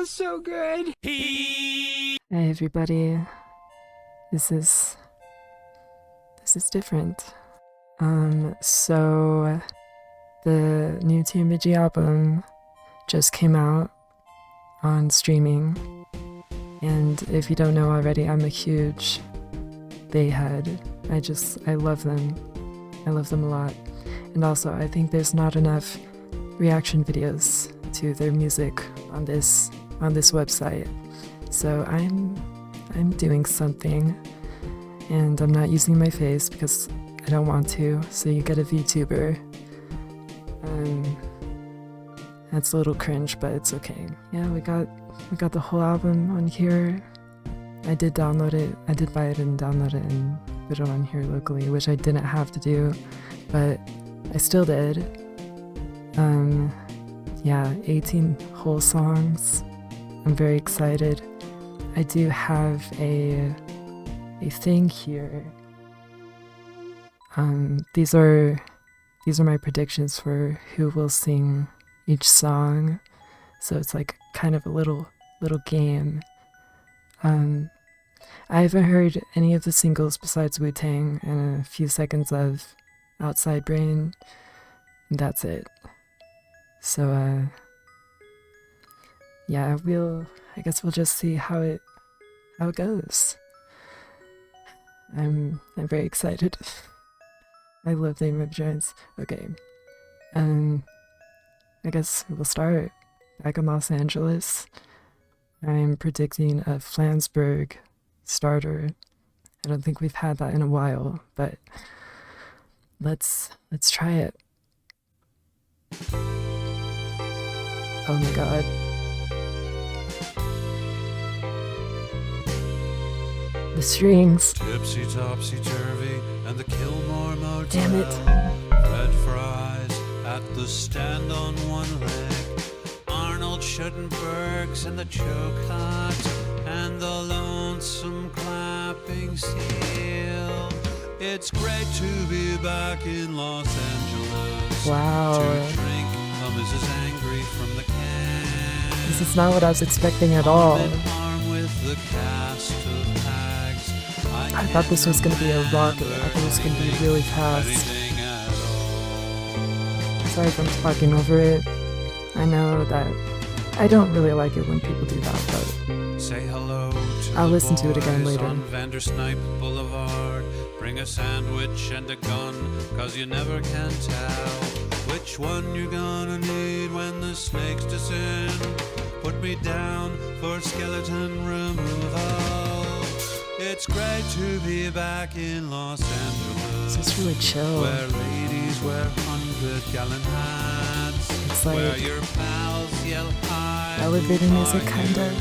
feels so good. Hey everybody, this is different. So the new tmbg album just came out on streaming, and if you don't know already, I'm a huge They head. I love them. I love them a lot. And also, I think there's not enough reaction videos to their music on this website. So I'm doing something, and I'm not using my face because I don't want to. So you get a VTuber. That's a little cringe, but it's okay. Yeah, we got the whole album on here. I did download it. I did buy it and download it and put it on here locally, which I didn't have to do, but I still did. Yeah, 18 whole songs. I'm very excited. I do have a thing here. These are my predictions for who will sing each song. So it's like kind of a little game. I haven't heard any of the singles besides Wu-Tang and a few seconds of Outside Brain. That's it. So yeah, I guess we'll just see how it goes. I'm very excited. I love Name of Giants. Okay. I guess we'll start. Back in Los Angeles, I'm predicting a Flansburgh starter. I don't think we've had that in a while, but let's try it. Oh my god. The strings. Tipsy topsy turvy and the Kilmore Motel. Damn it. Red fries at the stand on one leg. Arnold Schuttenberg's and the choke hut and the lonesome clapping seal. It's great to be back in Los Angeles. Wow. To drink a Mrs. Angry from the can. This is not what I was expecting at all. Arm in arm with the cast of hags. I thought this was gonna be a rocket. I thought it was gonna be really fast. Sorry if I'm talking over it. I know that I don't really like it when people do that, but say hello to I'll listen to it again boys later. on Vandersnipe Boulevard. Bring a sandwich and a gun, cause you never can tell which one you're gonna need when the snakes descend. Put me down for skeleton removal. It's great to be back in Los Angeles. so it's really chill. Where ladies wear 100-gallon hats. It's Where like your pals yell hi. elevator music, kind of,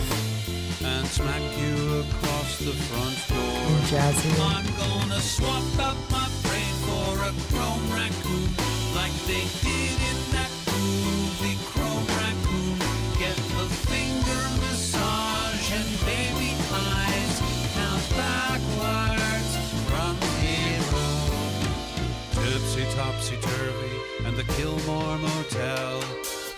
And smack you across the front door. and jazzy. I'm gonna swap out my brain for a chrome raccoon, like they did in that movie Chrome Raccoon. Get a finger massage and baby eyes, count backwards from zero. Tipsy topsy turvy and the Kilmore Motel.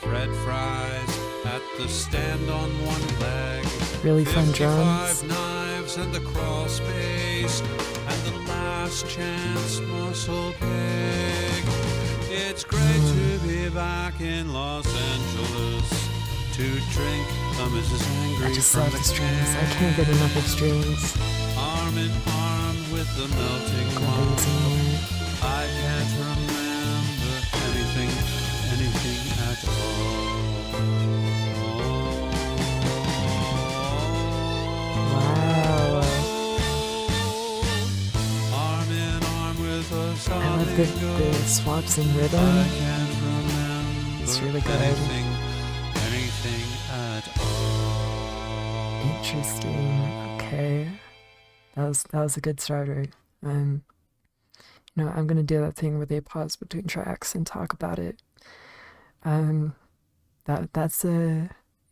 Red fries at the stand on one leg. Really fun 55 drums. knives and the crawl space and the last chance muscle pig. It's great to be back in Los Angeles to drink a Mrs. Angry I just from love the the strings. I can. can't get enough of strings. Arm in arm with the melting Glad there was wall. more. I can't remember anything at all. Wow. Arm in arm with a I love the swaps in rhythm. I can't remember It's really good. anything at all. Interesting. Okay. That was a good starter. I'm gonna do that thing where they pause between tracks and talk about it.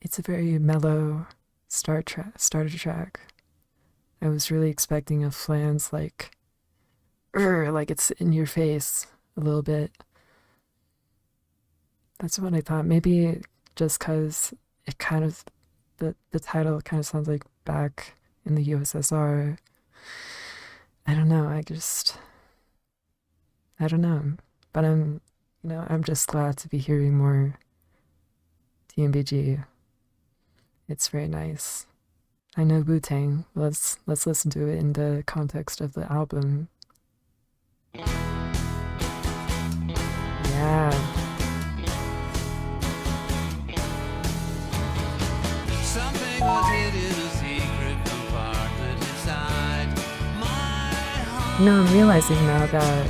It's a very mellow starter track. I was really expecting a Flans like it's in your face a little bit. That's what I thought. Maybe just 'cause it kind of the title kind of sounds like back in the USSR. I don't know. I don't know. But I'm just glad to be hearing more tmbg. It's very nice. I know Wu-Tang. Let's listen to it in the context of the album. Yeah. Something was hid in a secret compartment inside my heart. I'm realizing now that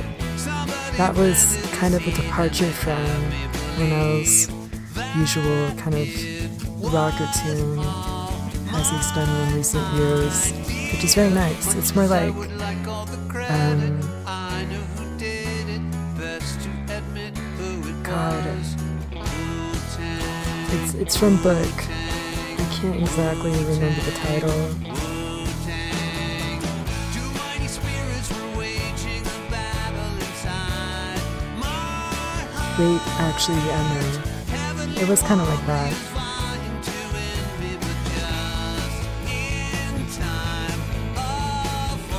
that was kind of a departure from Linnell's usual kind of rocker tune as he's done in recent years, which is very nice. It's more like God, it's from Book. I can't exactly remember the title. Wait, actually, yeah, no. It was kind of like that.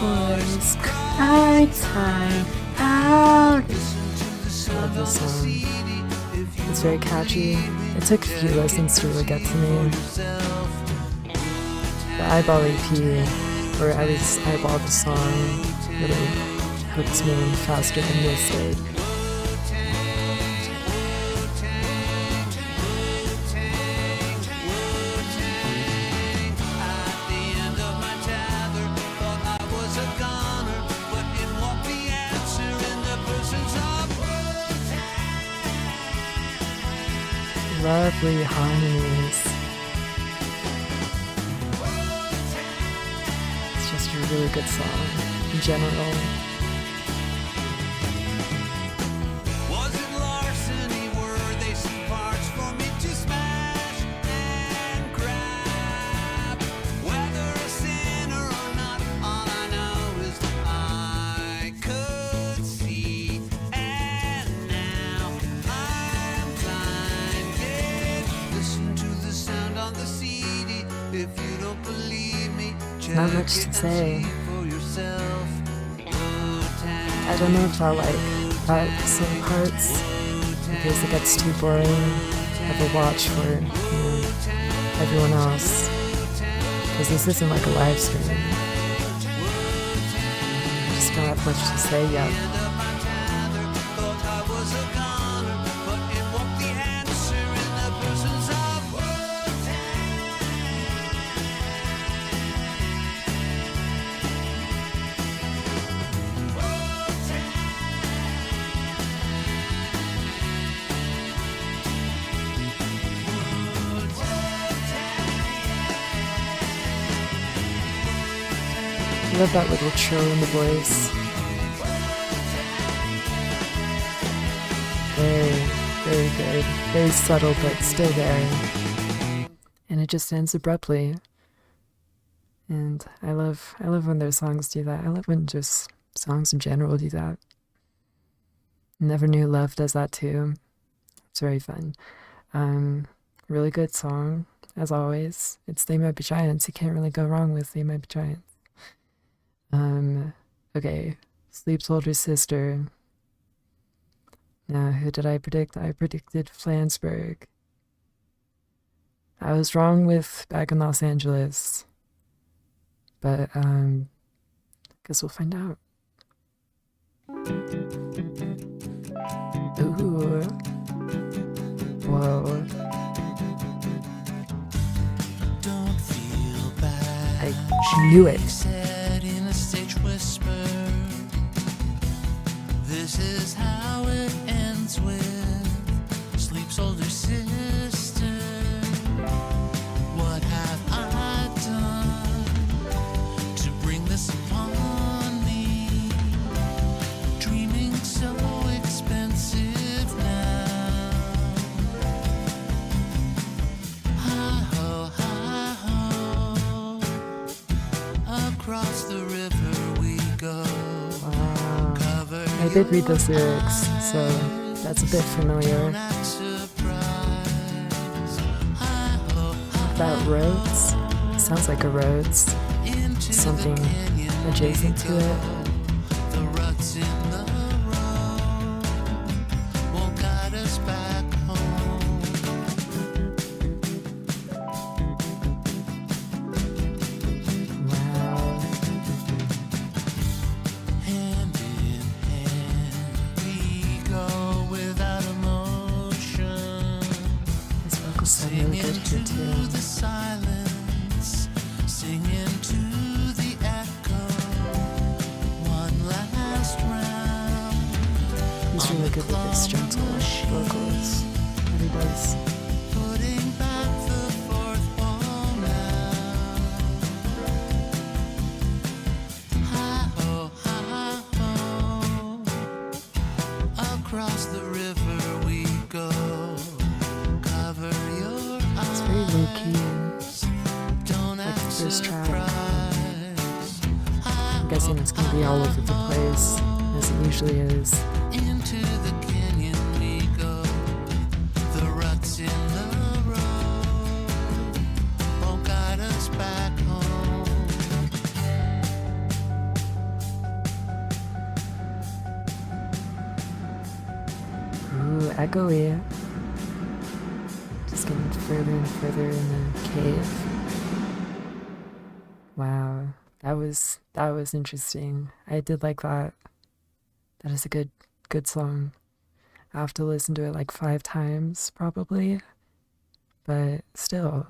Boys, cry time out. I love this song. It's very catchy. It took a few listens to really get to me. The eyeball EP, or at least eyeball the song, really hooks me faster than this did. Lovely harmonies. It's just a really good song in general. Was it larceny? Were they some parts for me to smash and grab? Whether a sinner or not, all I know is that I could see, and now I'm blinded. Listen to the sound on the CD. If you don't believe me, Not much to say. for yourself. I don't know if I like that some parts because it gets too boring of a watch for everyone else. Because this isn't like a live stream. I just don't have much to say yet. I love that little trill in the voice. Very, very good. Very subtle, but still there. And it just ends abruptly. And I love when their songs do that. I love when just songs in general do that. Never Knew Love does that too. It's very fun. Really good song, as always. It's They Might Be Giants. You can't really go wrong with They Might Be Giants. Okay, Sleep Soldier Sister. Now, who did I predict? I predicted Flansburgh. I was wrong with Back in Los Angeles. But, guess we'll find out. Ooh. Whoa. Don't feel bad. I knew it. This is how it ends with Sleep's older sister. What have I done to bring this upon me? Dreaming so expensive now. Hi-ho, hi-ho. Across the river we go. I did read those lyrics, so that's a bit familiar. that Rhodes? Sounds like a Rhodes. Something adjacent to it. The ruts in the road won't guide us back home. Wow. Hand in hand we go without emotion. His vocals sound really good here To too. the silence, singing to the echo. One last round, He's really good with his gentle vocals that he does. putting back the fourth wall now. Hi-ho, hi-ho, across the river we go. Cover your It's very low key. eyes, don't Like act the first track. surprised. I'm guessing it's gonna be all over the place, as it usually is. Into the canyon we go. The ruts in the road won't guide us back home. Ooh, echoey. Just getting further and further in the cave. Wow, that was interesting. I did like that. That is a good song. I have to listen to it like 5 times probably, but still,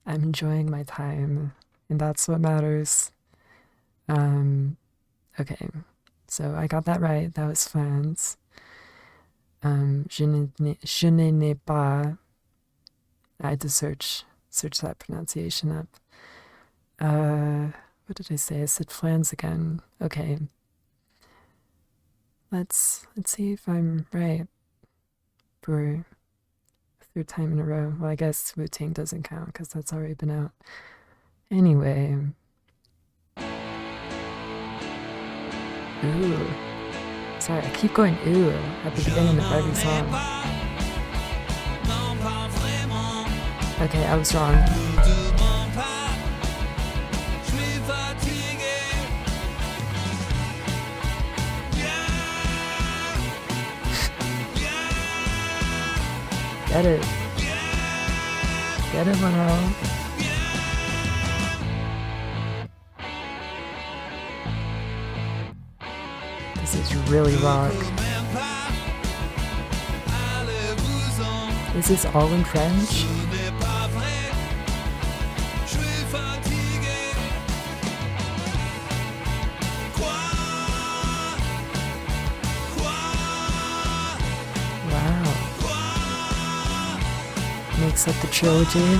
I'm enjoying my time, and that's what matters. Okay, so I got that right. That was Flans. Je n'ai pas. I had to search that pronunciation up. What did I say? I said Flans again. Okay. Let's see if I'm right for a third time in a row. Well, I guess Wu-Tang doesn't count because that's already been out. Anyway. Ooh. Sorry, I keep going ooh at the beginning of every song. Okay, I was wrong. Get it. Get it, Monroe. This is really rock. Is this all in French? Wow. Makes up the trilogy.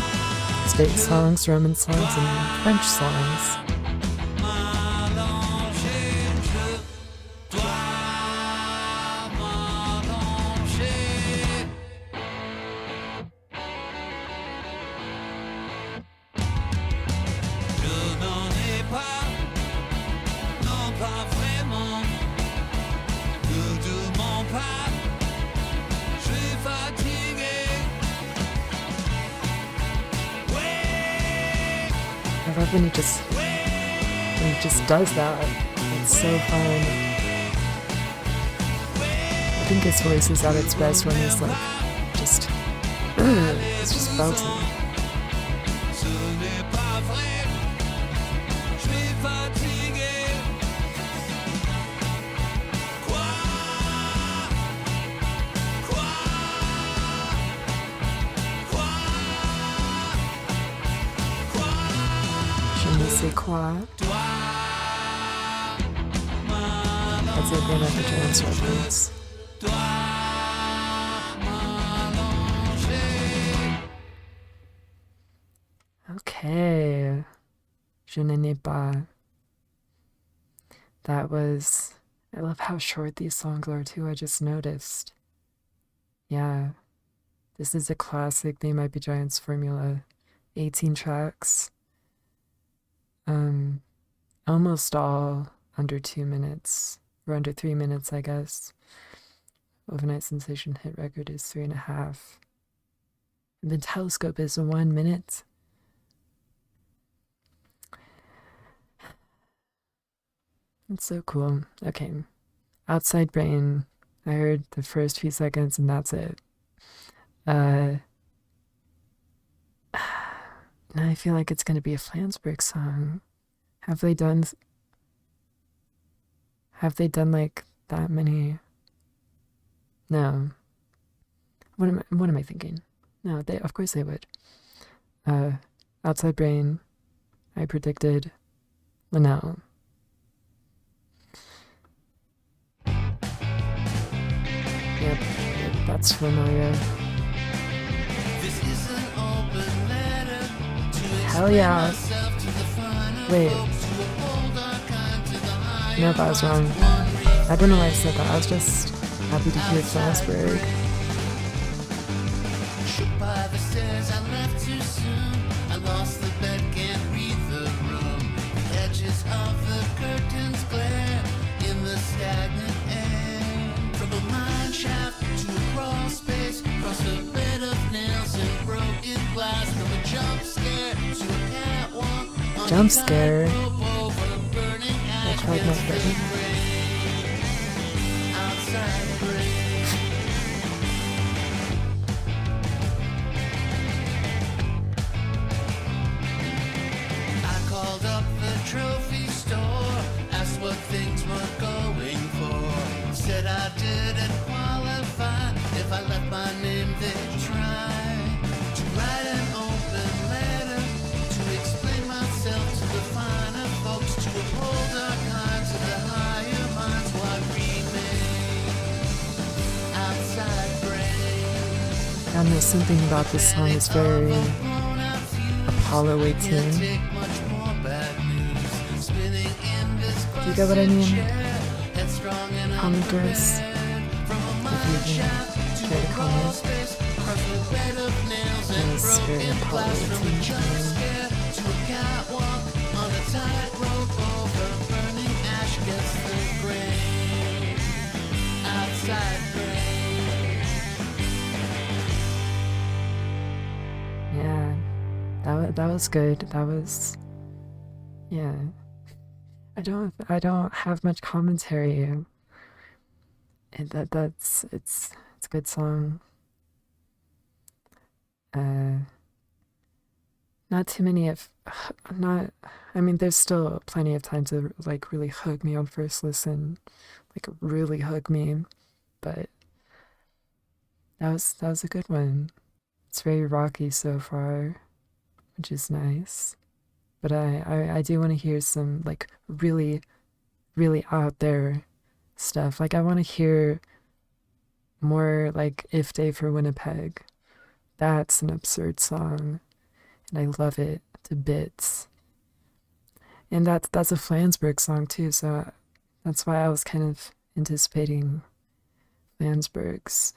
State songs, Roman songs, and French songs. I love when he just does that. It's so fun. I think his voice is at its best when he's like it's just belting. Je ne sais quoi. That's it, they like the dance reference. Okay. Je n'ai pas. That was. I love how short these songs are too, I just noticed. Yeah. This is a classic They Might Be Giants formula. 18 tracks. Almost all under 2 minutes. Or under 3 minutes, I guess. Overnight Sensation hit record is 3.5. The telescope is 1 minute. It's so cool. Okay. Outside Brain. I heard the first few seconds and that's it. Now I feel like it's gonna be a Flansburgh song. Have they done like that many? No. What am I thinking? No, of course they would. Outside Brain. I predicted Linnell. Yep, that's familiar. Hell yeah. Wait. Nope, I was wrong. I don't know why I said that. I was just happy to hear Flansburgh. By the stairs, I left too soon. I lost the bed, can't read the room. The edges of the curtains glare in the stagnant air. From a mine shaft to a crawl space, across a bed of nails and broken glass. From a jump scare to a catwalk. Jump scare? I tried my best. Outside brain. Trophy store, asked what things were going for. Said I didn't qualify. If I left my name, they'd try to write an open letter to explain myself to the finer folks, to uphold our kind to the higher minds. What remains outside brain. And there's something about this song is very Apollo 18. Do you get what I mean? Commenters, if you can try to comment. It's very Apollo 18. Yeah, that was good. That was, yeah. I don't have much commentary. It's a good song. Not too many of not I mean there's still plenty of times to like really hook me on first listen. Like really hook me. But that was a good one. It's very rocky so far, which is nice. But I do want to hear some like really, really out there stuff. Like I want to hear more like If Day for Winnipeg. That's an absurd song. And I love it to bits. And that's a Flansburgh song too, so that's why I was kind of anticipating Flansburgh's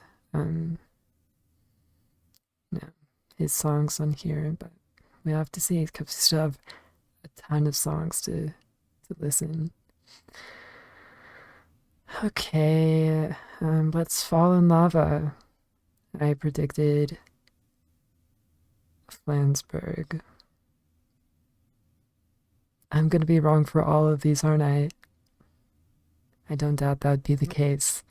his songs on here, but we have to see because we still have a ton of songs to listen. Okay, let's Fall in Lava. I predicted Flansburgh. I'm gonna be wrong for all of these, aren't I? I don't doubt that would be the case.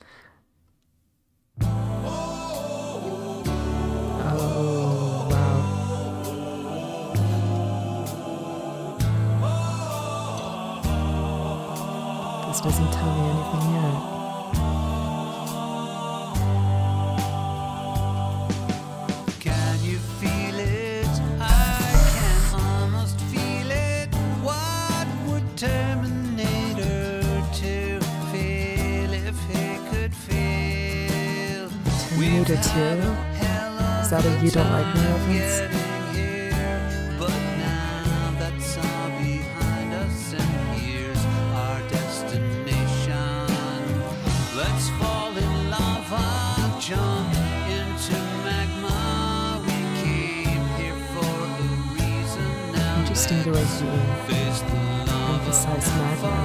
This doesn't tell me anything yet. Can you feel it? I can almost feel it. What would Terminator 2 feel if he could feel? Terminator 2? Is that a You Don't Like Me reference? Jump into magma. We came here for a reason now. Interesting the way he emphasized magma.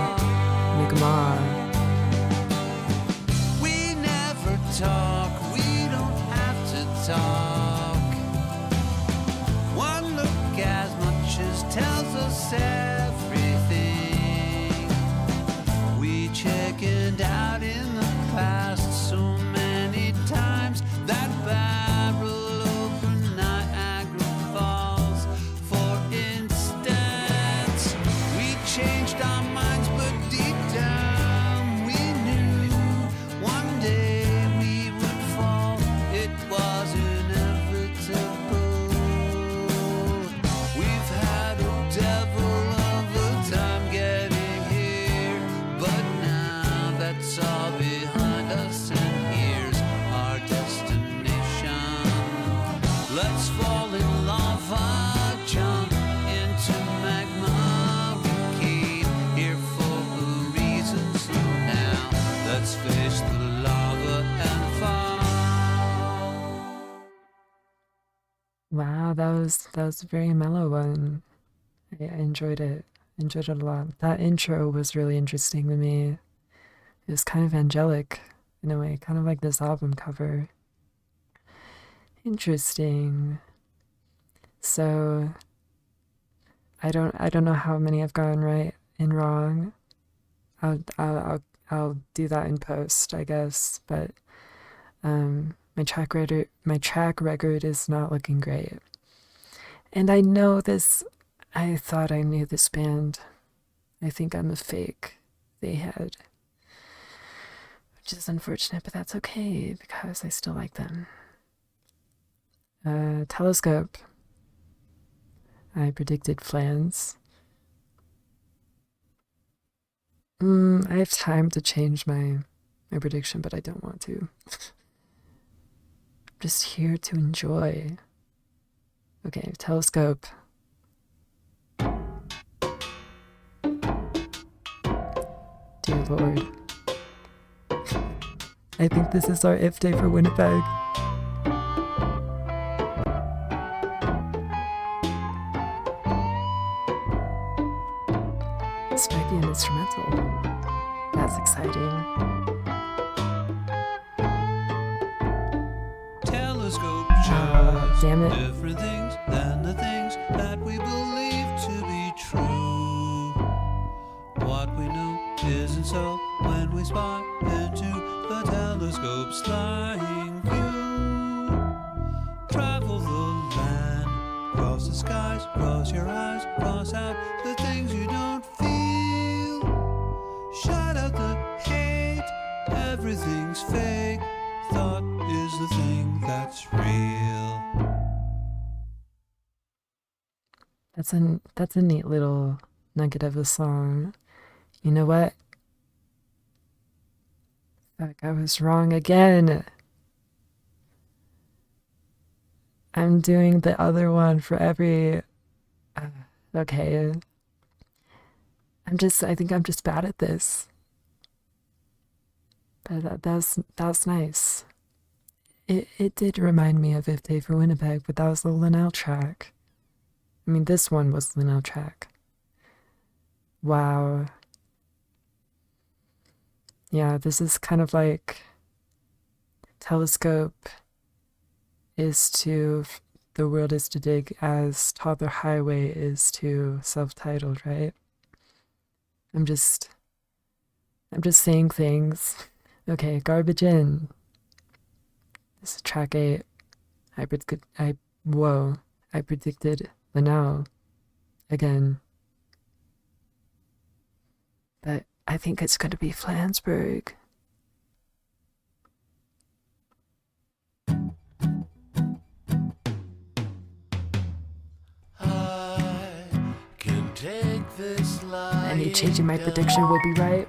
We never talk. We don't have to talk. us everything. We chickened out in the past so many times. That barrel over Niagara Falls, for instance. We changed our minds, but deep down we knew one day we would fall. It was inevitable. We've had a devil of a time getting here, but now that's all behind us, and here's our destination. Let's fall in lava, jump into magma. We came here for a reason, so now let's face the lava and fall. Wow, that was a very mellow one. I enjoyed it. Enjoyed it a lot. That intro was really interesting to me. It was kind of angelic in a way, kind of like this album cover. Interesting. So I don't know how many I've gotten right and wrong. I'll do that in post, I guess. But my track record is not looking great. And I know this. I thought I knew this band. I think I'm a fake. They had, which is unfortunate, but that's okay because I still like them. Telescope. I predicted Flans. I have time to change my prediction, but I don't want to. I'm just here to enjoy. Okay, Telescope. Dear Lord. I think this is our if day for Winnipeg. This might be an instrumental. That's exciting. Telescope shows damn it. different things than the things that we believe to be true. What we know isn't so when we spy into the telescope's lying view. Travel the land, cross the skies, cross your eyes, cross out the things you don't feel. Shut out the hate, everything's fake. Thought is the thing that's real. That's a neat little nugget of a song. You know what? Fuck, I was wrong again. I'm doing the other one for every. Okay. I think I'm just bad at this. But that's nice. It did remind me of If Day for Winnipeg, but that was the Linnell track. I mean, this one was the Linnell track. Wow. Yeah, this is kind of like Telescope is to The World is to Dig as Toddler Highway is to self-titled, right? I'm just saying things. Okay, Garbage In. This is track 8. I predicted Linnell again. But I think it's going to be Flansburgh. Any change in my prediction will be right.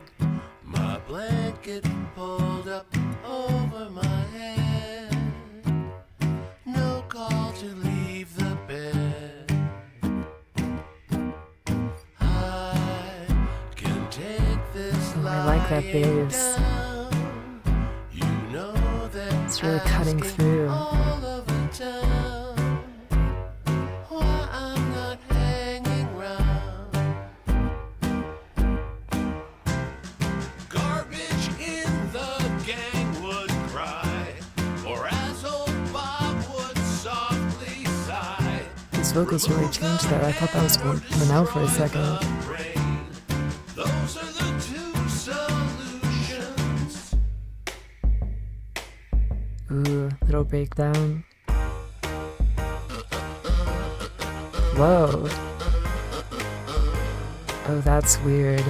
My blanket pulled up over my head. No call to leave the bed. I can take this Oh, I like that bass. You know that It's really cutting through. all over town. Why I'm not hanging round. Garbage in the gang would cry, or as old Bob would softly sigh. This His vocals really changed there. I thought that was Linnell for a second. Those are the two solutions. Ooh, little breakdown. Whoa. Oh, that's weird.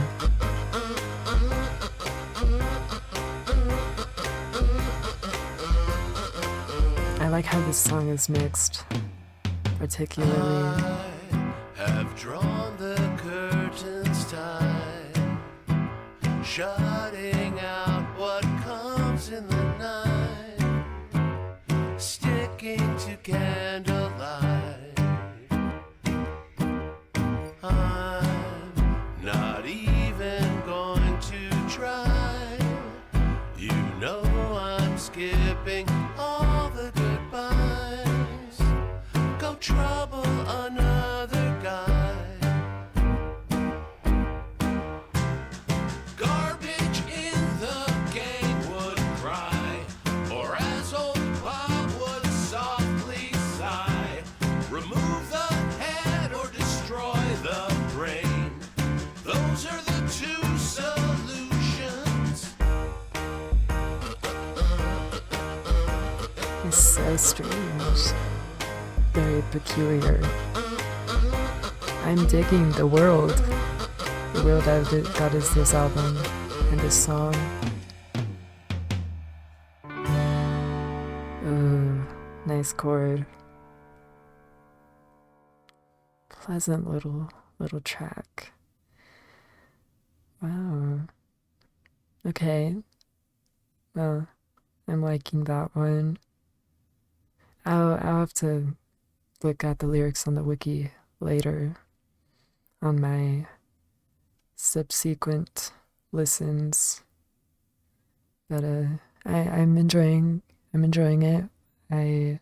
I like how this song is mixed, particularly. I have drawn the curtains tight, shutting out what comes in the night, sticking to candlelight. I'm not even going to try. You know I'm skipping all the goodbyes. Go trouble another guy. Garbage in the gang would cry, or as old Bob would softly sigh, remove the head or destroy the brain. Those are the two solutions. It's so strange. Very peculiar. I'm digging the world. The world I've got is this album and this song. Ooh, nice chord. Pleasant little track. Wow. Okay. Well, I'm liking that one. I'll have to look at the lyrics on the wiki later on my subsequent listens. But I'm enjoying it. I'm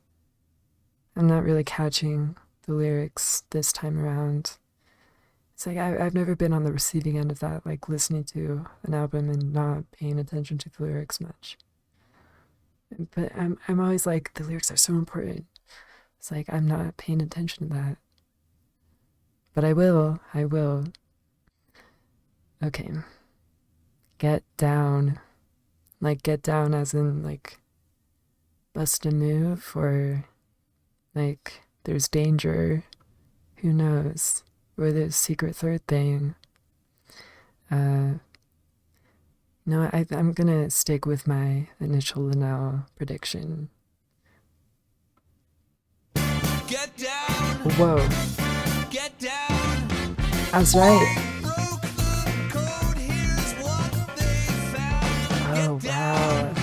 not really catching the lyrics this time around. It's like I've never been on the receiving end of that, like listening to an album and not paying attention to the lyrics much. But I'm always like, the lyrics are so important. It's like I'm not paying attention to that. But I will. Okay. Get down. Like get down as in like bust a move, or like there's danger. Who knows? Or there's secret third thing. No, I'm gonna stick with my initial Linnell prediction. Get down, Whoa, get down. I was right. Broke the code, here's what they found. Oh, wow.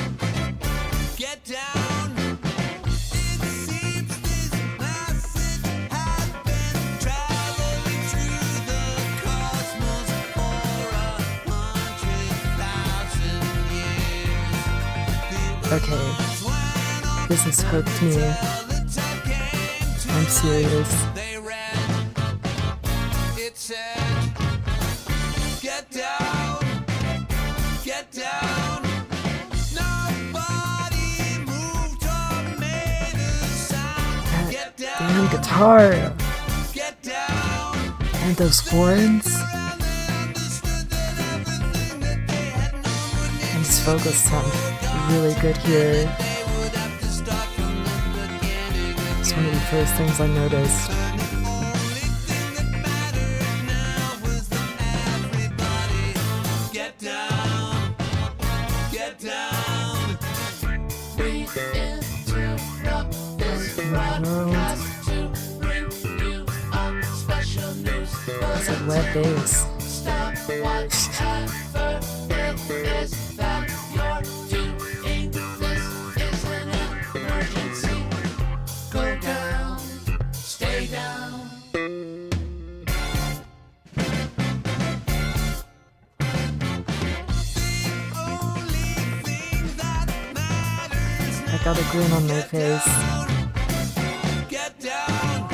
Get down. It seems this message has been traveling through the cosmos for 100,000 years. Okay, this has hooked me. I'm serious. They ran. It said, get down, get down. Nobody moved or made a sound. That Get down, damn guitar get down. and those horns and his vocals sound really good here. It's one of the first things I noticed. Get down, get down. We interrupt this broadcast to bring you up special news. It's like wet bass. Stop whatever it is that you're doing. This is an emergency. Go down, stay down. I got a grin on my face. Get down.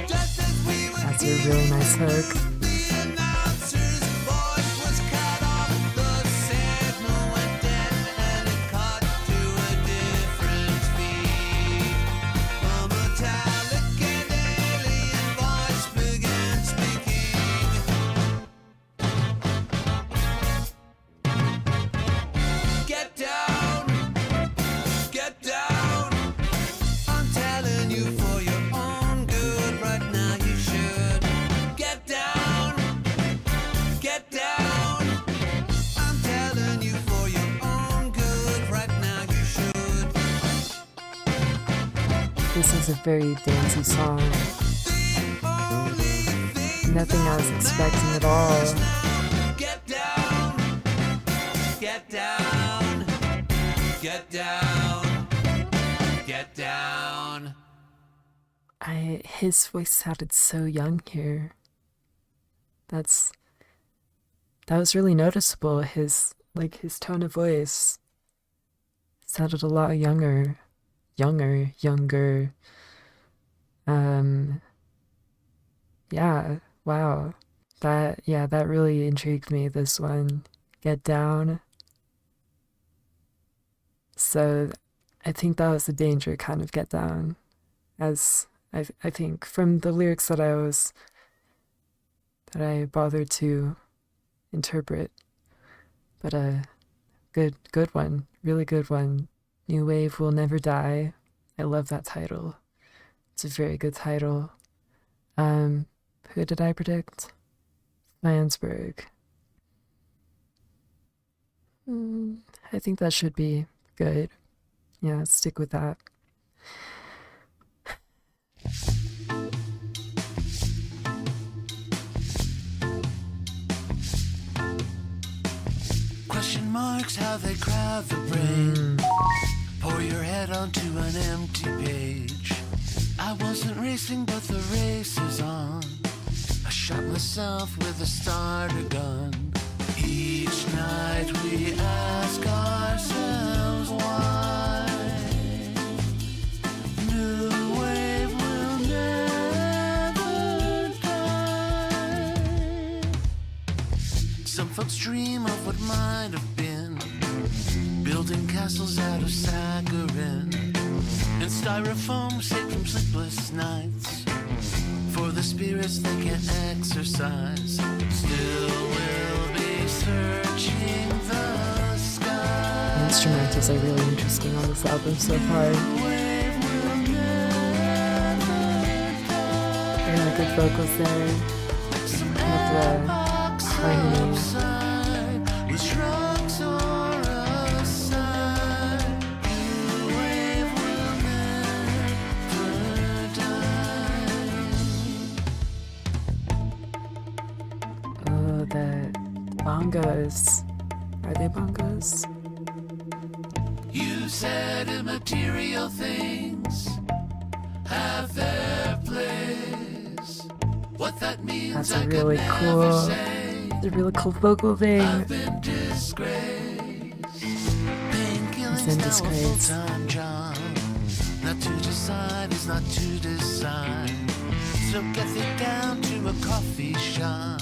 Just as we were That's a really nice hook. the announcer's voice was cut off. The signal went dead and it cut to a different speed. A metallic and alien this is a very dancey song. Nothing I was expecting at all. Get down, get down, get down, get down. His voice sounded so young here. That was really noticeable. His tone of voice sounded a lot younger. Yeah, wow. That really intrigued me, this one. Get down. So I think that was the danger kind of get down. As I think from the lyrics that I bothered to interpret. But good one. Really good one. New Wave Will Never Die. I love that title. It's a very good title. Who did I predict? Flansburgh. I think that should be good. Yeah, stick with that. Question marks, how they crowd the brain. Pour your head onto an empty page. I wasn't racing, but the race is on. I shot myself with a starter gun. Each night we ask ourselves why. New wave will never die. Some folks dream of what might have been, building castles out of saccharin and styrofoam saved from sleepless nights. For the spirits they can't exercise, still will be searching the sky. The instrumentals are really interesting on this album so far. Really good vocals there. Love the harmony. Bongos. Are they bongos? You said immaterial things have their place. What that means That's I a really could cool, never say. it's a really cool vocal thing. I've been disgraced. Painkilling's in now a disgrace. full-time job. Not to decide is not to decide. So get it down to a coffee shop.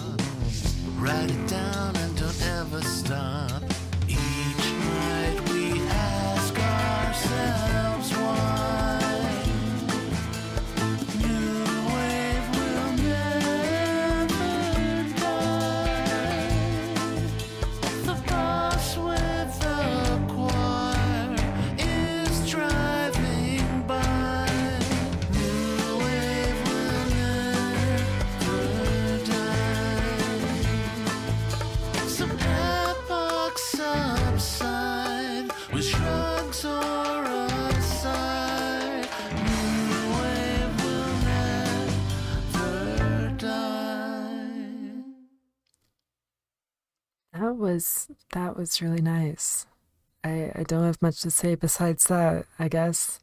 Write it down and don't ever stop. Each night we ask ourselves why. New wave will never die. The bus with the choir is driving by. New wave will never die. Some epochs subside with shrugs or a sigh. New wave will never die. That was really nice. I don't have much to say besides that, I guess.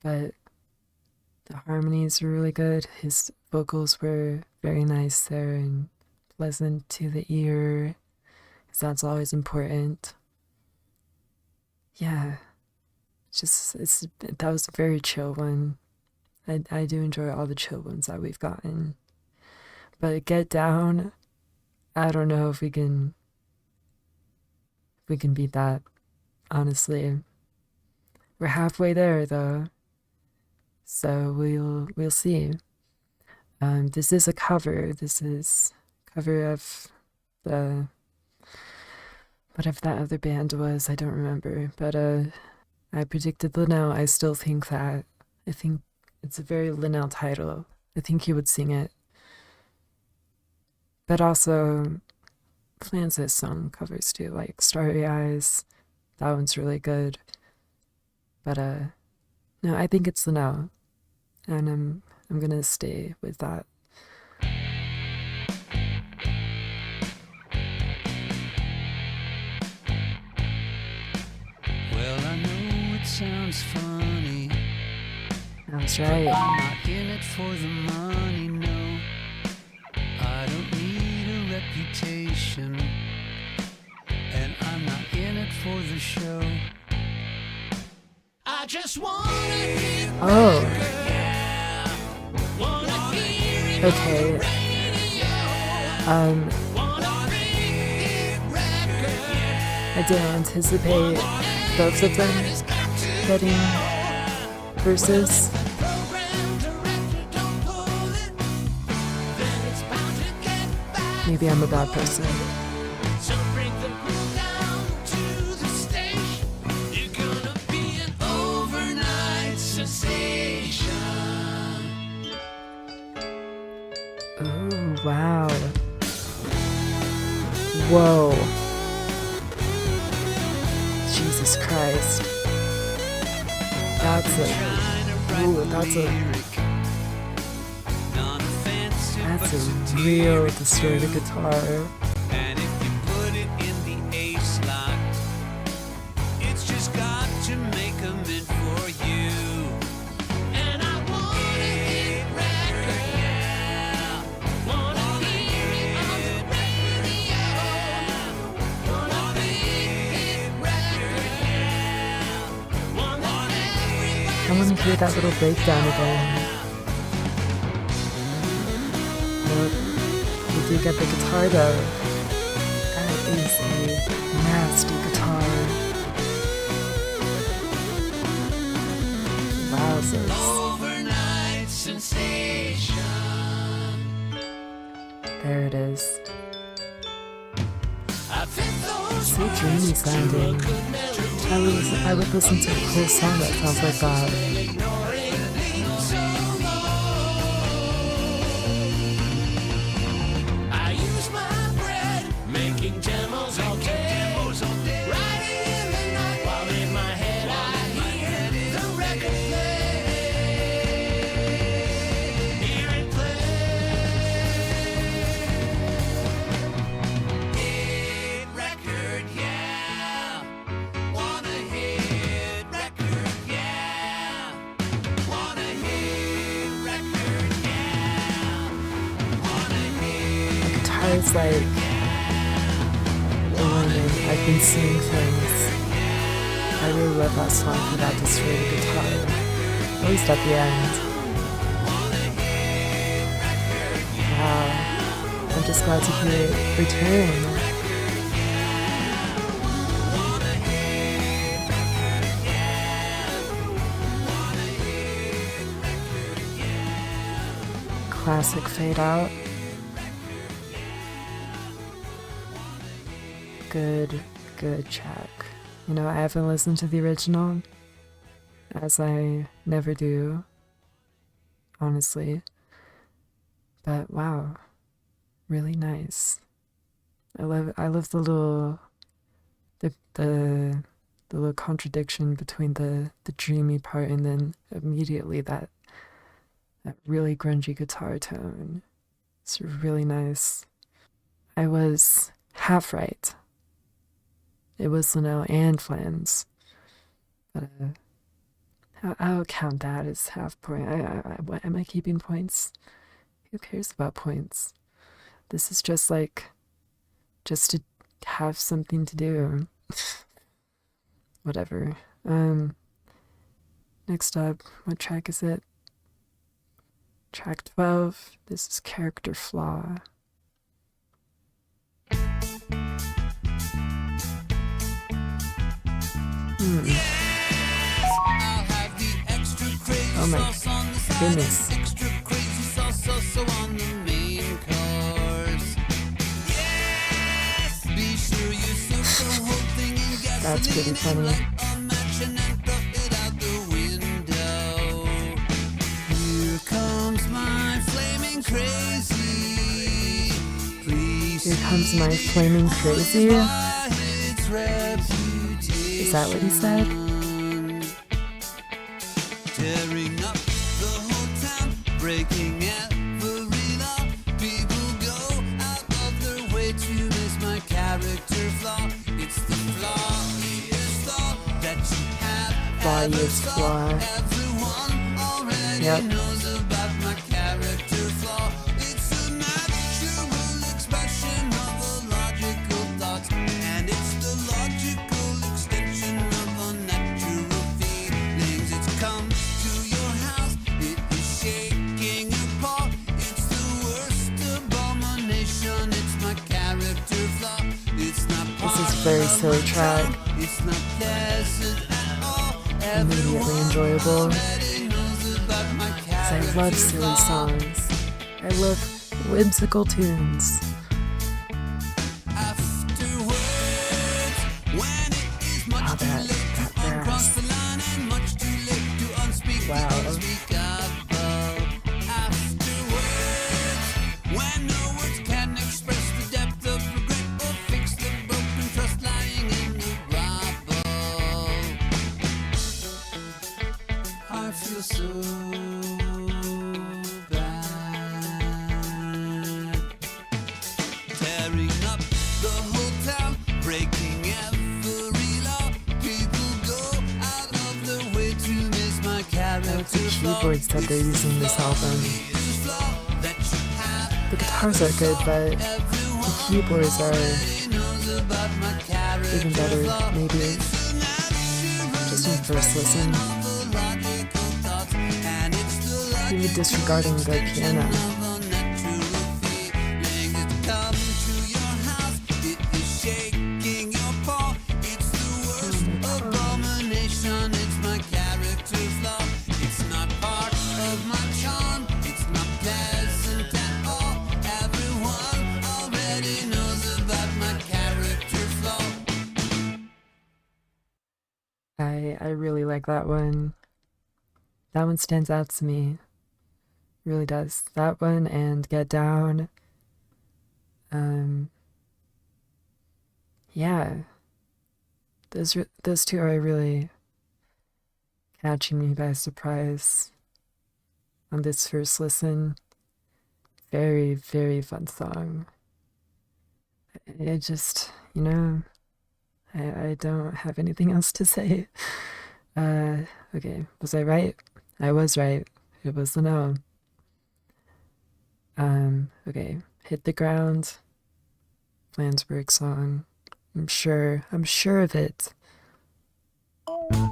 But the harmonies were really good. His vocals were very nice there and pleasant to the ear, because that's always important. Yeah, that was a very chill one. I do enjoy all the chill ones that we've gotten. But Get Down, I don't know if we can beat that, honestly. We're halfway there though. So we'll see. This is a cover. This is a cover of the whatever that other band was, I don't remember. But I predicted Linnell. I still think that. I think it's a very Linnell title. I think he would sing it. But also, Flans has sung covers too, like Starry Eyes. That one's really good. But no, I think it's Linnell. and I'm gonna stay with that. Well, I know it sounds funny. That's right. I'm not in it for the money, no. I don't need a reputation, and I'm not in it for the show. I just wanna hit Oh, yeah. Wanna hear it okay. wanna hit record, I didn't anticipate both of them getting verses. program director, don't pull it, then it's bound to get back. Maybe I'm a bad person. So bring the crew down to the station. You're gonna be an overnight sensation. Oh, wow. Whoa. Jesus Christ. That's a real distorted guitar. And if you put it in the A slot, it's just got to make 'em in for you. And I wanna hit record, yeah. Wanna hear it on the radio. Wanna hit record, yeah. Wanna everybody. I want to hear that little breakdown again. Nope. We do get the guitar though. That is a nasty guitar. Wowzers. Overnight sensation. There it is. I fit those So dreamy sounding. I would listen to a whole song that sounds like that. I use my bread making demos all day. Riding in the night while in my head I hear the record play. Hear it play. Hit record, yeah. Wanna hit record, yeah. Wanna hit record, yeah. Wanna hit. Guitar is like warning. I've been seeing things. I really love that song for that distorted guitar. At least at the end. Wow. I'm just glad to hear it return. Classic fade out. Good track. You know, I haven't listened to the original, as I never do, honestly. But wow, really nice. I love the little contradiction between the dreamy part and then immediately that really grungy guitar tone. It's really nice. I was half right. It was Linnell and Flans. But I'll count that as half point. What, am I keeping points? Who cares about points? This is just to have something to do. Whatever. Next up, what track is it? Track 12. This is Character Flaw. Oh my goodness. That's pretty funny. Here comes my flaming crazy. Please Here comes my flaming crazy. Is that what he said? tearing up the is flaw. Yep. This is a very silly track. Immediately enjoyable. 'Cause I love silly songs. I love whimsical tunes. Oh, that brass. Wow. So bad. Tearing up the whole town, breaking every law. People go out of their way to miss my character. That's the keyboards that they're using this album. The guitars are good, but the keyboards are even better, maybe. Just in first listen. Even disregarding the piano. I really like that one. That one stands out to me. Really does. That one and Get Down. Yeah. Those two are really catching me by surprise on this first listen. Very, very fun song. It just, I don't have anything else to say. Okay, was I right? I was right. It was the no. Okay, Hit the Ground, Flansburgh song. I'm sure of it. Oh.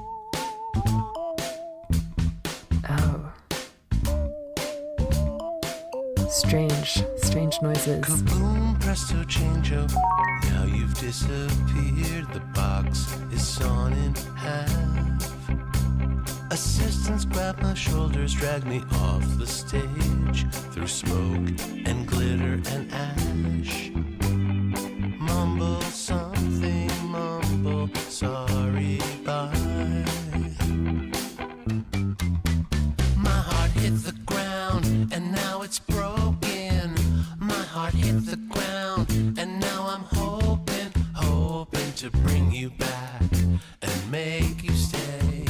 Strange noises. Kaboom, presto, change-o. Now you've disappeared. The box is sawn in half. Assistants grab my shoulders, drag me off the stage through smoke and glitter and ash. Mumble something, mumble sorry, bye. My heart hit the ground and now it's broken. My heart hit the ground and now I'm hoping to bring you back and make you stay.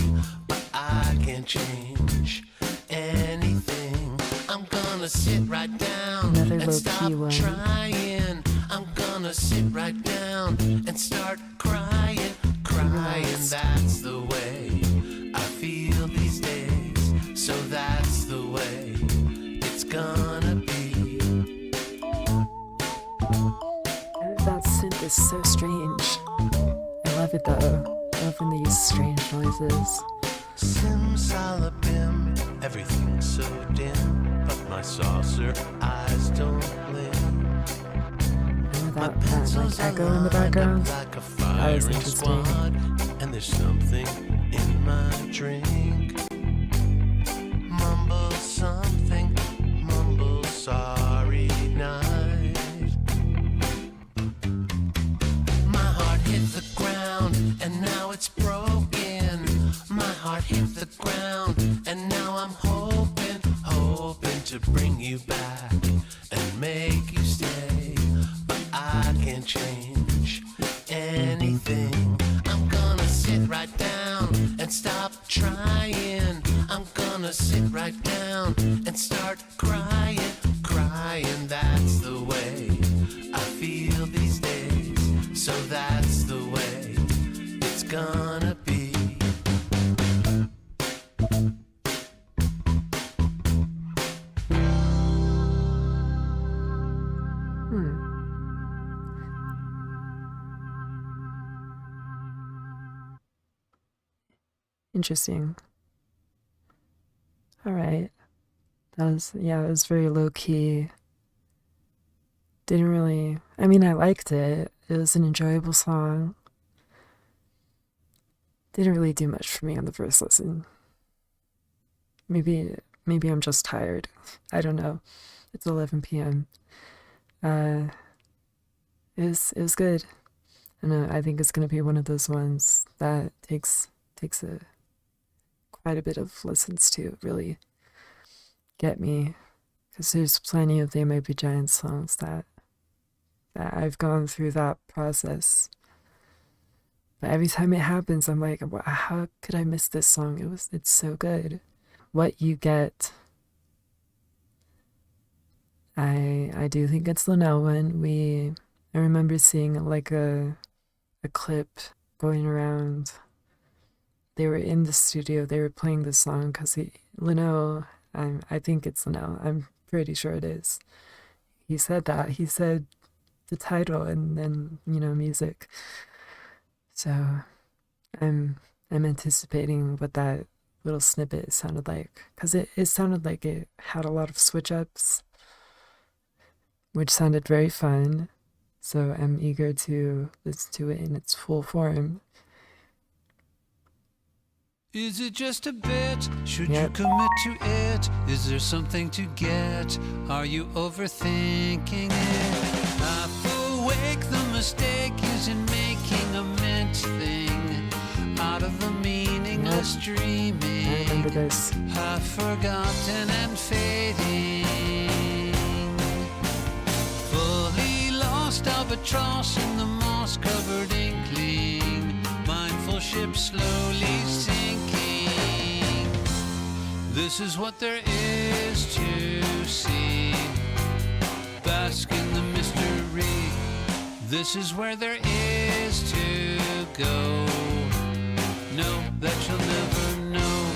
I can't change anything. I'm gonna sit right down and stop trying. I'm gonna sit right down and start crying. That's the way I feel these days. So that's the way it's gonna be. That synth is so strange. I love it though. I love when they use strange noises. Simsalabim, everything's so dim, but my saucer eyes don't limp. That like echo in the background. Like a That was firing interesting. squad, and there's something in my drink. Mumble something, mumble sorry night. My heart hit the ground, and now it's broken. My heart hit the ground, and now I'm hoping to bring you back and make you stay. But I can't change anything. I'm gonna sit right down and stop trying. I'm gonna sit right down Hmm. Interesting. All right. It was very low key. Didn't really, I mean, I liked it. It was an enjoyable song. Didn't really do much for me on the first listen. Maybe I'm just tired. I don't know. It's 11 p.m. Uh, it was good. And I think it's gonna be one of those ones that takes a quite a bit of listens to really get me, because there's plenty of They Might Be Giants songs that I've gone through that process. But every time it happens, I'm like, how could I miss this song? It's so good. What You Get. I do think it's Linnell one. I remember seeing like a clip going around. They were in the studio. They were playing the song because Linnell. I think it's Linnell. I'm pretty sure it is. He said that. He said the title and then music. So I'm anticipating what that little snippet sounded like, because it sounded like it had a lot of switch ups, which sounded very fun. So I'm eager to listen to it in its full form. Is it just a bit? Should Yep. you commit to it? Is there something to get? Are you overthinking it? Half awake, the mistake is in making a meant thing out of the meaningless I dreaming. remember this. Half forgotten and fading. Fully lost albatross in the moss-covered inkling. Mindful ship slowly sinking. This is what there is to see. Bask in the mystery. This is where there is to go. Know that you'll never know.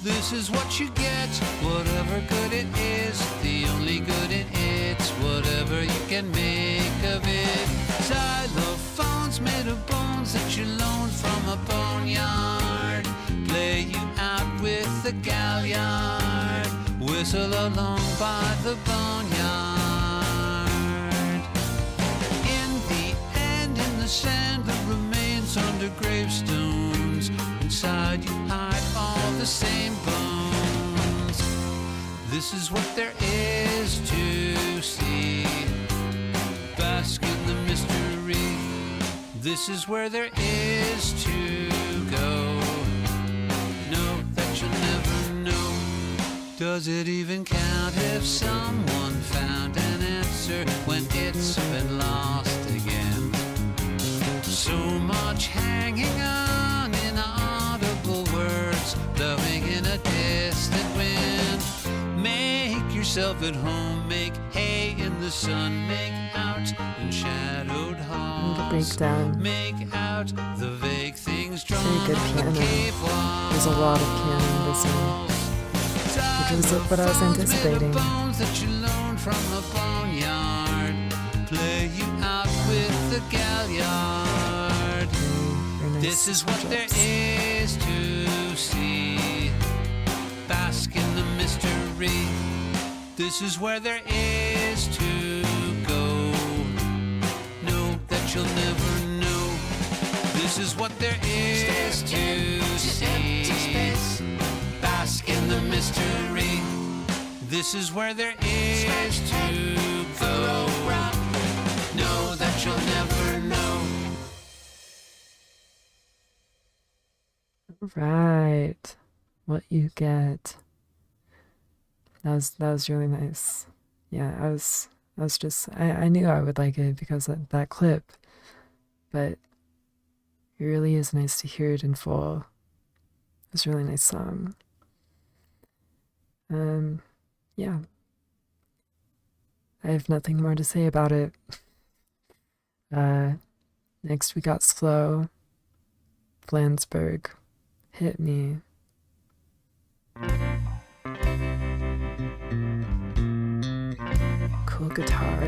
This is what you get, whatever good it is. The only good in it's whatever you can make of it. Xylophones made of bones that you loaned from a boneyard. Play you out with the galliard. Whistle along by the boneyard. In the end, in the sand, the remains under gravestones. Inside you hide all the same bones. This is what there is to see. Bask in the mystery. This is where there is to go. Know that you'll never know. Does it even count if someone found an answer when it's been lost again? So much hanging on inaudible words, blowing in a distant wind. Make yourself at home, make hay in the sun, make out in shadowed halls. The breakdown. Make out the vague things drawn Very good on the piano. cave walls. There's a lot of piano in this one, which was what I was anticipating. Bones that you loaned from a boneyard. Play you out with the galliard. Very nice This is what there switch-ups. is to see. Bask in the mystery. This is where there is to go. Know that you'll never know. This is what there is to see. Bask in the mystery. This is where there is to go. Know that you'll never know. Right. What You Get. That was really nice. Yeah, I was just I knew I would like it because of that clip, but it really is nice to hear it in full. It's a really nice song. Yeah. I have nothing more to say about it. Next we got Slow, Flansburgh, Hit Me. Cool guitar.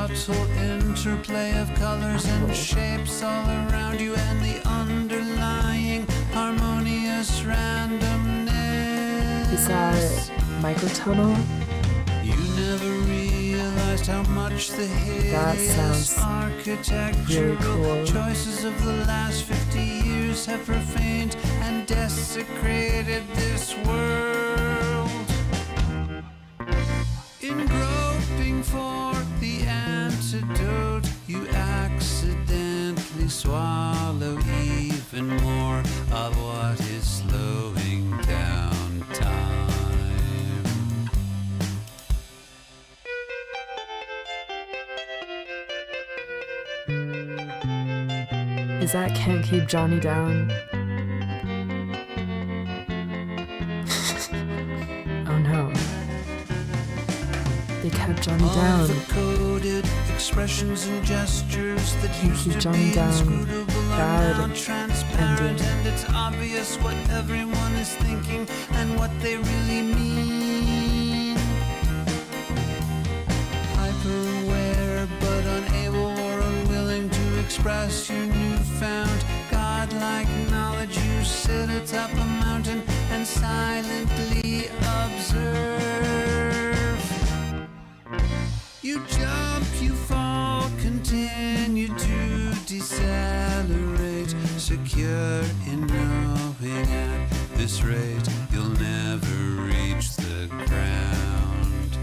subtle interplay of colors and shapes all around you, and the underlying harmonious randomness. Is that microtonal? You never realized how much the hideous architectural cool. choices of the last 50 years have profaned and desecrated this world. In groping for the antidote, you accidentally swallow even more of what is slowing down time. Is that Can't Keep Johnny Down? Oh no. They kept Johnny All down. the coded expressions and gestures that used Keep to Johnny be down. inscrutable are Bad now transparent, ending. and it's obvious what everyone is thinking and what they really mean. Hyper-aware but unable or unwilling to express your newfound godlike knowledge, you sit atop a mountain and silently observe. You jump, you fall, continue to decelerate, secure in knowing at this rate you'll never reach the ground.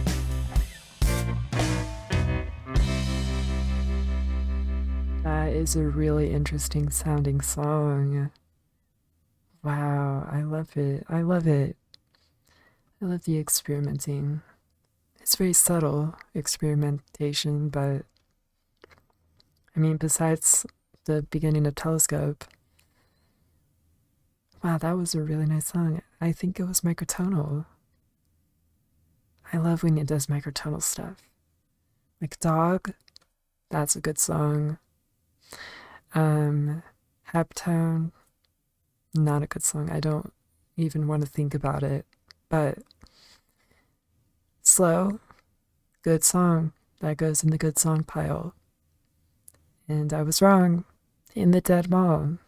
That is a really interesting sounding song. Wow, I love it. I love it. I love the experimenting. It's very subtle experimentation, but I mean, besides the beginning of Telescope, wow, that was a really nice song. I think it was microtonal. I love when it does microtonal stuff. Like Dog, that's a good song. Heptone, not a good song. I don't even want to think about it. But Slow, good song. That goes in the good song pile. And I was wrong. In the Dead Mall.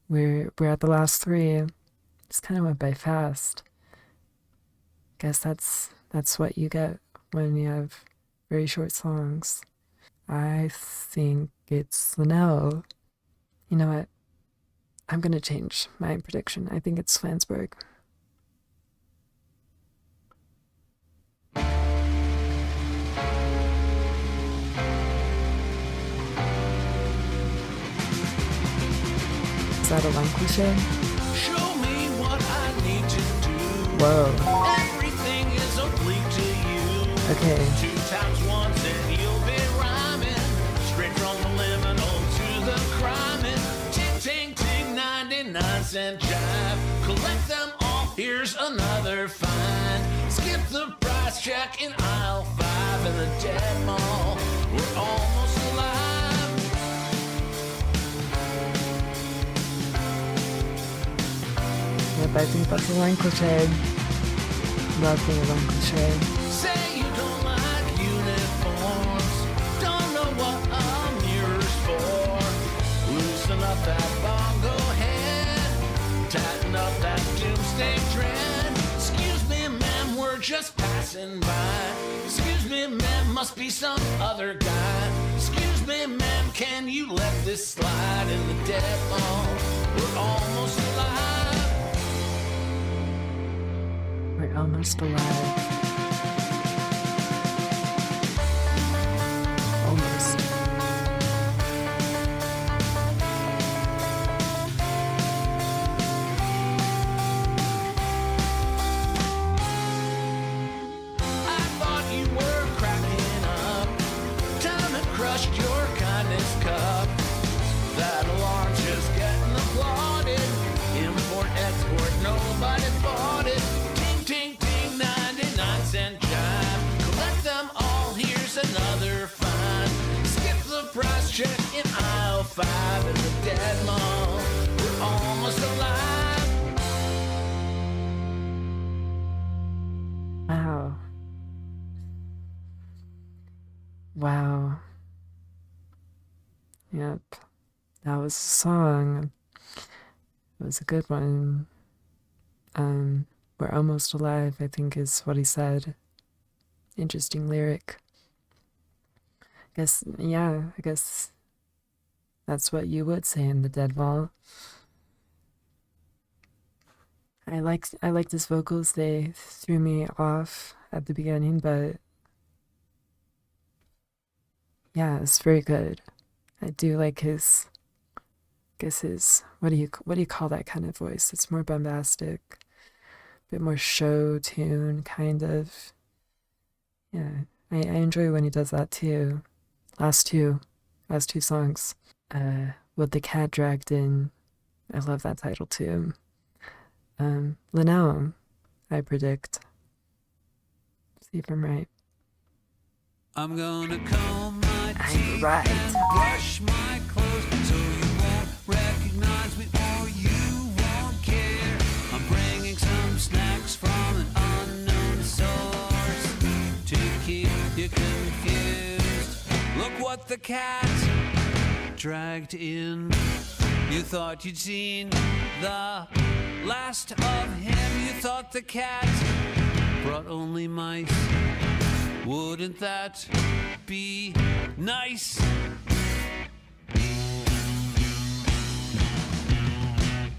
We're at the last three. Just kind of went by fast. Guess that's what you get when you have very short songs. I think it's Linnell. You know what? I'm gonna change my prediction. I think it's Flansburgh. Is that a line cliche? Show me what I need to do. Whoa. Everything is oblique to you. Okay. 2 times once and you'll be rhyming. Straight from the liminal to the cryming. Ting, ting, ting, 99-cent jive. Collect them all, here's another find. Skip the price check in aisle 5 in the Dead Mall. We're almost alive. Yep, I think that's a line cliche. Love being a line cliche. Say you don't like uniforms, don't know what a mirror's for. Loosen up that bongo head, tighten up that doomsday dread. Excuse me, ma'am, we're just passing by. Excuse me, ma'am, must be some other guy. Excuse me, ma'am, can you let this slide in the Dead Mall? We're almost alive. We're almost alive. Almost. I thought you were cracking up. Time had crushed your kindness cup. That alarm's just getting applauded. Import, export, nobody bought it. Ting, ting, ting, 99-cent chime. Collect them all, here's another find. Skip the price check in aisle 5 in the Dead Mall. We're almost alive. Wow. Wow. Yep. That was a song. It was a good one. We're almost alive, I think is what he said. Interesting lyric. I guess that's what you would say in the dead wall. I liked his vocals. They threw me off at the beginning, but yeah, it's very good. I do like his, guess his, what do you call that kind of voice? It's more bombastic, a bit more show tune kind of. Yeah, I enjoy when he does that too. Last two songs. What the Cat Dragged In. I love that title too. Linnell, I predict. See if I'm right. I'm gonna comb my teeth right. and brush my clothes so you won't recognize me or you won't care. I'm bringing some snacks from an unknown source to keep you confused. Look what the cat dragged in. You thought you'd seen the last of him. You thought the cat brought only mice. Wouldn't that be nice?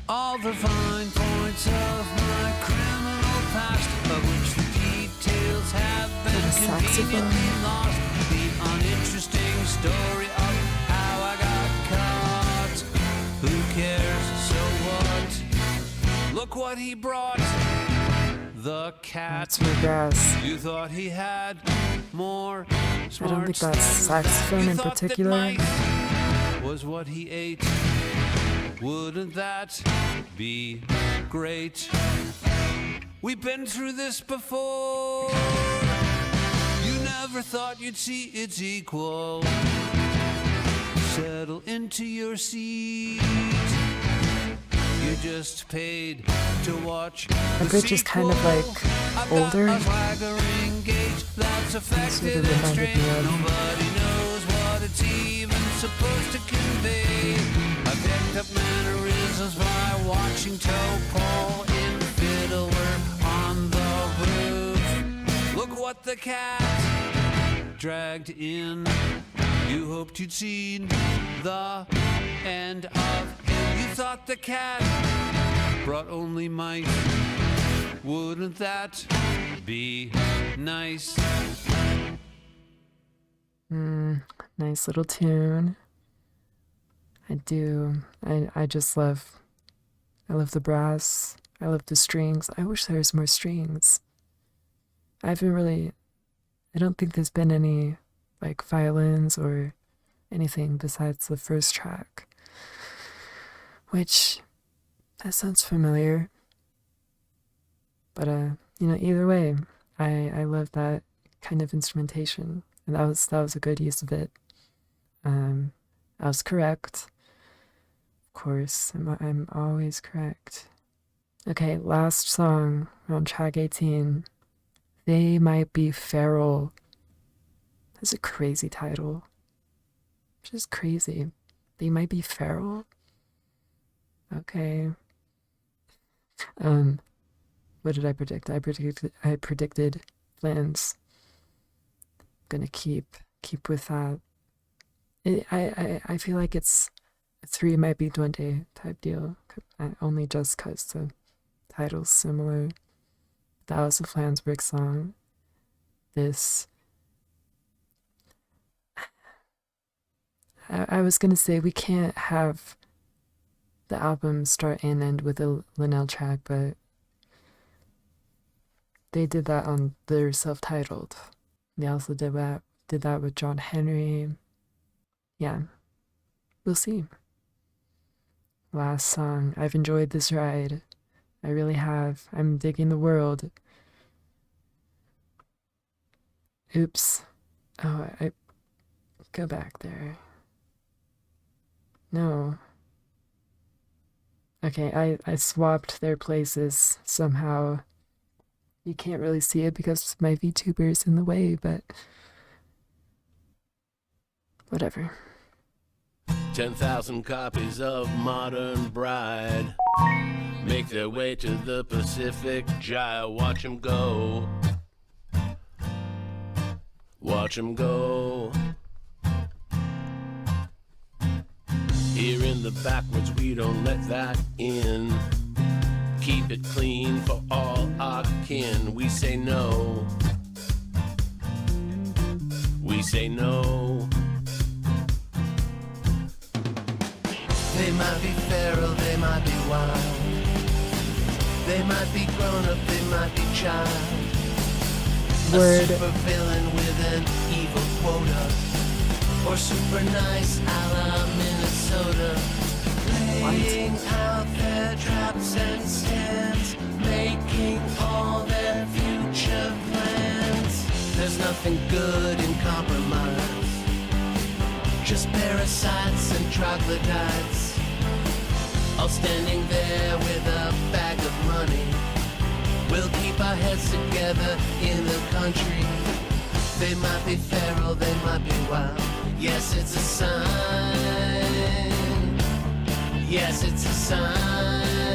All the fine points of my criminal past, of which the details have been conveniently lost. The uninteresting story of how I got caught. Who cares? So what? Look what he brought. The cat. That's my guess. You thought he had more I don't think smarts that's than saxophone you in thought that particular. mice was what he ate. Wouldn't that be great? We've been through this before. You never thought you'd see its equal. Settle into your seat. You just paid to watch The bridge is kind of like older. That's affected Sort of and reminded me strange. of. Nobody knows what it's even supposed to convey. I picked up mannerisms by watching Topol in Fiddler on the roof. Look what the cat dragged in. You hoped you'd seen the end of him. You thought the cat brought only mice. Wouldn't that be nice? Nice little tune. I do. I just love. I love the brass. I love the strings. I wish there was more strings. I don't think there's been any like violins or anything besides the first track. Which, that sounds familiar. But either way, I love that kind of instrumentation, and that was a good use of it. I was correct. Of course, I'm always correct. Okay, last song on track 18. They Might Be Feral. That's a crazy title. Just crazy. They Might Be Feral? Okay. What did I predict? I predicted Lance. Gonna keep with that. I feel like it's a 3 might be Duende type deal. Only just cause the title's similar. That was a Flansburgh song. This. I was gonna say we can't have the album start and end with a Linnell track, but they did that on their self-titled. They also did that with John Henry. Yeah, we'll see. Last song. I've enjoyed this ride. I really have. I'm digging the world. Oops. Oh, I go back there. No. Okay, I swapped their places somehow. You can't really see it because my VTuber is in the way, but Whatever. 10,000 copies of Modern Bride make their way to the Pacific Gyre. Watch 'em go. Watch 'em go. Here in the backwoods, we don't let that in. Keep it clean for all our kin. We say no. We say no. They might be feral, they might be wild. They might be grown up, they might be child. Word. A super villain with an evil quota. Or super nice a la Minnesota. Laying out their traps and stands. Making all their future plans. There's nothing good in compromise. Just parasites and troglodytes. All standing there with a bag of money. We'll keep our heads together in the country. They might be feral, they might be wild. Yes, it's a sign. Yes, it's a sign.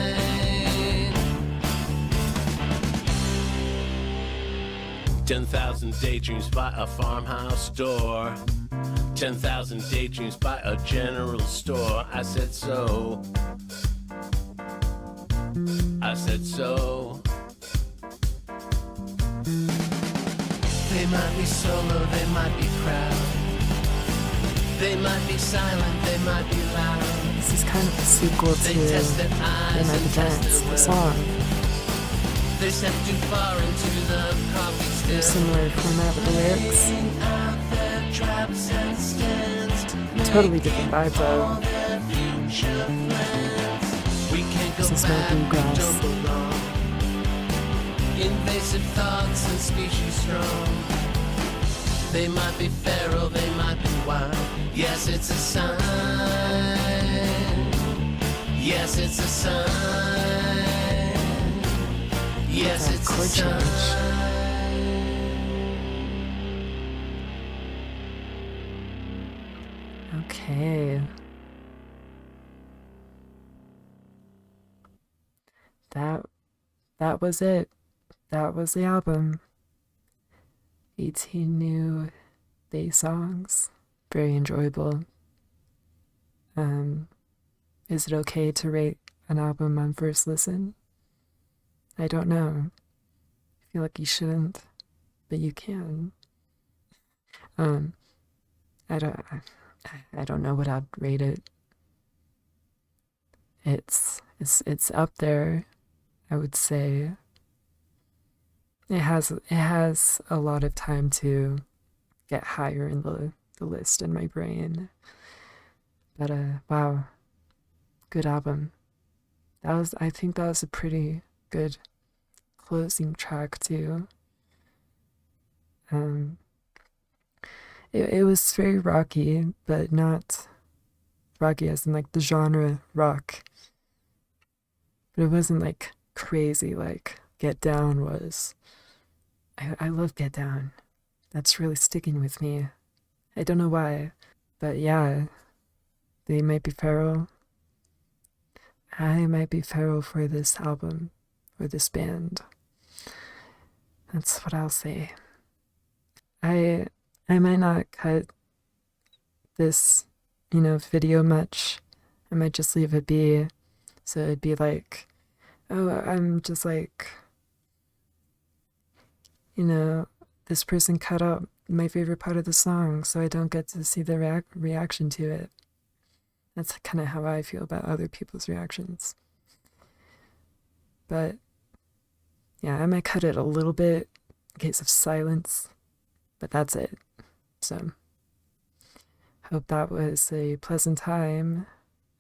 10,000 daydreams by a farmhouse door. 10,000 daydreams by a general store. I said so. I said so. They might be solo, they might be proud. They might be silent, they might be loud. This is kind of a sequel to They test their eyes They Might Be and test Dance, their the will. song. They step too far into the coffee still. Similar format with the lyrics. Laying out their traps and stands. Totally different vibe though. All their future plans. We can't go This is no back, we bluegrass. don't belong. Invasive thoughts and species strong. They might be feral, they might be wild. Yes, it's a sign. Yes, it's a sign. Yes, That it's a chord change. sign. Okay. That was it. That was the album. 18 new bass songs. Very enjoyable. Is it okay to rate an album on first listen? I don't know. I feel like you shouldn't, but you can. I don't know what I'd rate it. It's up there, I would say. It has a lot of time to get higher in the list in my brain. But wow. Good album. I think that was a pretty good closing track too. It was very rocky, but not rocky as in like the genre rock. But it wasn't like crazy like Get Down was. I love Get Down. That's really sticking with me. I don't know why, but yeah, They Might Be Feral. I might be feral for this album, or this band. That's what I'll say. I might not cut this, video much. I might just leave it be. So it'd be like, oh, I'm just like, this person cut out my favorite part of the song, so I don't get to see the reaction to it. That's kind of how I feel about other people's reactions. But yeah, I might cut it a little bit in case of silence, but that's it. So hope that was a pleasant time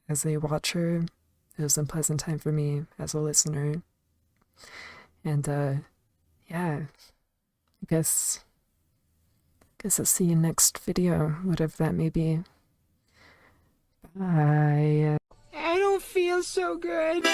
as a watcher. It was a pleasant time for me as a listener. And yeah, I guess I'll see you next video, whatever that may be. Bye. I don't feel so good.